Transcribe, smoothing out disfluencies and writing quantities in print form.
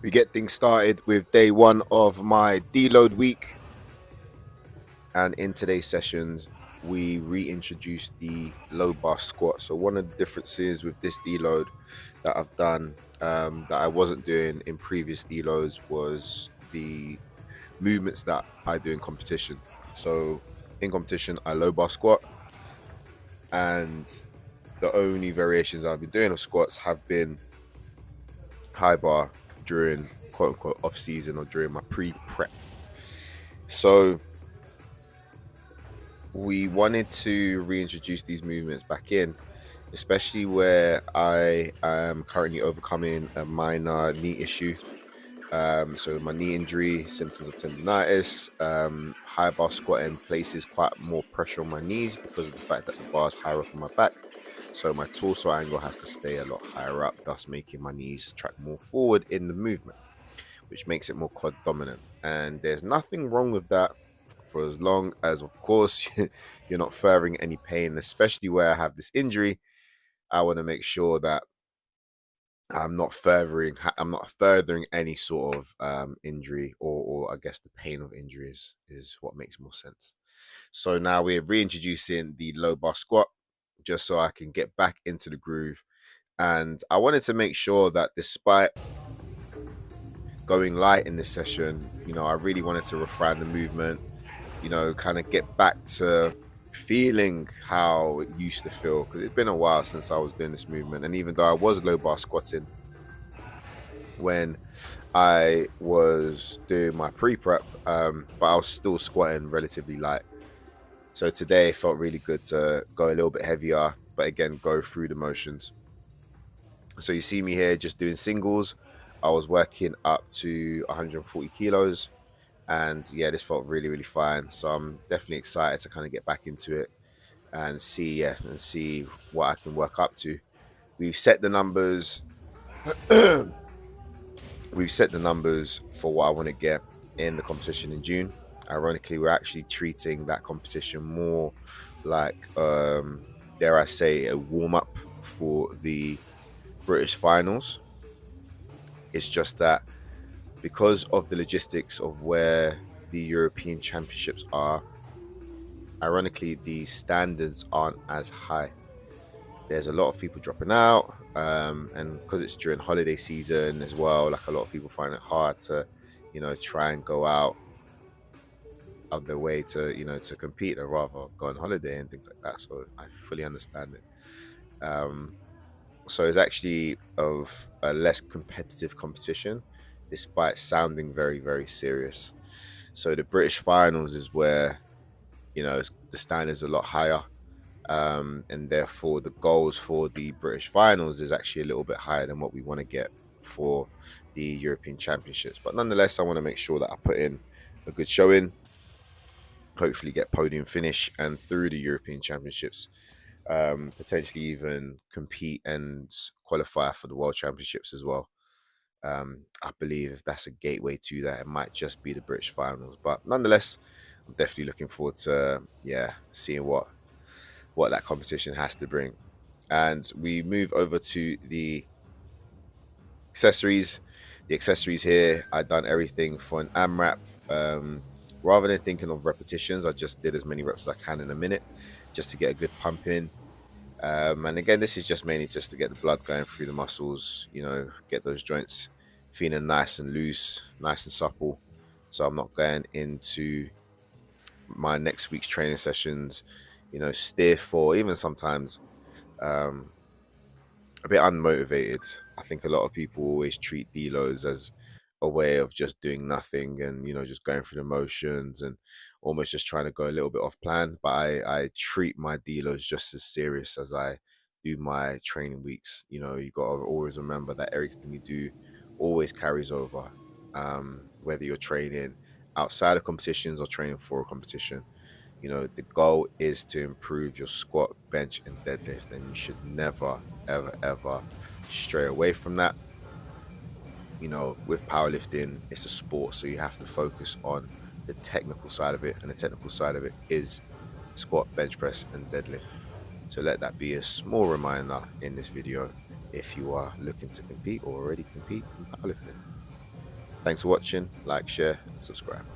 We get things started with day one of my deload week. And in today's sessions, we reintroduce the low bar squat. So one of the differences with this deload that I've done that I wasn't doing in previous deloads was the movements that I do in competition. So in competition, I low bar squat, and the only variations I've been doing of squats have been high bar during quote unquote off season or during my pre-prep. So we wanted to reintroduce these movements back in, especially where I am currently overcoming a minor knee issue. So my knee injury, symptoms of tendonitis, high bar squatting places quite more pressure on my knees because of the fact that the bar is higher up on my back. So my torso angle has to stay a lot higher up, thus making my knees track more forward in the movement, which makes it more quad dominant. And there's nothing wrong with that for as long as, of course, you're not furthering any pain, especially where I have this injury. I want to make sure that I'm not furthering any sort of injury, or I guess the pain of injuries is what makes more sense. So now we're reintroducing the low bar squat just so I can get back into the groove. And I wanted to make sure that despite going light in this session, I really wanted to refine the movement, kind of get back to feeling how it used to feel, because it's been a while since I was doing this movement. And even though I was low bar squatting when I was doing my pre-prep, but I was still squatting relatively light. So today it felt really good to go a little bit heavier, but again, go through the motions. So you see me here just doing singles. I was working up to 140 kilos. And yeah, this felt really, really fine. So I'm definitely excited to kind of get back into it and see what I can work up to. We've set the numbers. We've set the numbers for what I want to get in the competition in June. Ironically, we're actually treating that competition more like, dare I say, a warm-up for the British finals. It's just that because of the logistics of where the European Championships are, ironically, the standards aren't as high. There's a lot of people dropping out, and because it's during holiday season as well, like a lot of people find it hard to, try and go out of their way to, to compete, or rather go on holiday and things like that. So I fully understand it. So it's actually of a less competitive competition, despite sounding very, very serious. So the British finals is where, the standards are a lot higher. And therefore the goals for the British finals is actually a little bit higher than what we want to get for the European Championships. But nonetheless, I want to make sure that I put in a good showing, hopefully get podium finish, and through the European Championships, potentially even compete and qualify for the World Championships as well. I believe if that's a gateway to that, it might just be the British finals. But nonetheless, I'm definitely looking forward to seeing what that competition has to bring. And we move over to the accessories. The accessories here, I've done everything for an AMRAP. Rather than thinking of repetitions, I just did as many reps as I can in a minute, just to get a good pump in. And again, this is just mainly just to get the blood going through the muscles, get those joints feeling nice and loose, nice and supple. So I'm not going into my next week's training sessions, stiff, or even sometimes a bit unmotivated. I think a lot of people always treat deloads as a way of just doing nothing and, just going through the motions and almost just trying to go a little bit off plan. But I treat my deloads just as serious as I do my training weeks. You got to always remember that everything you do always carries over, whether you're training outside of competitions or training for a competition. The goal is to improve your squat, bench, and deadlift, and you should never, ever, ever stray away from that. With powerlifting, it's a sport, so you have to focus on the technical side of it, and the technical side of it is squat, bench press, and deadlift. So let that be a small reminder in this video if you are looking to compete or already compete in powerlifting. Thanks for watching. Like, share, and subscribe.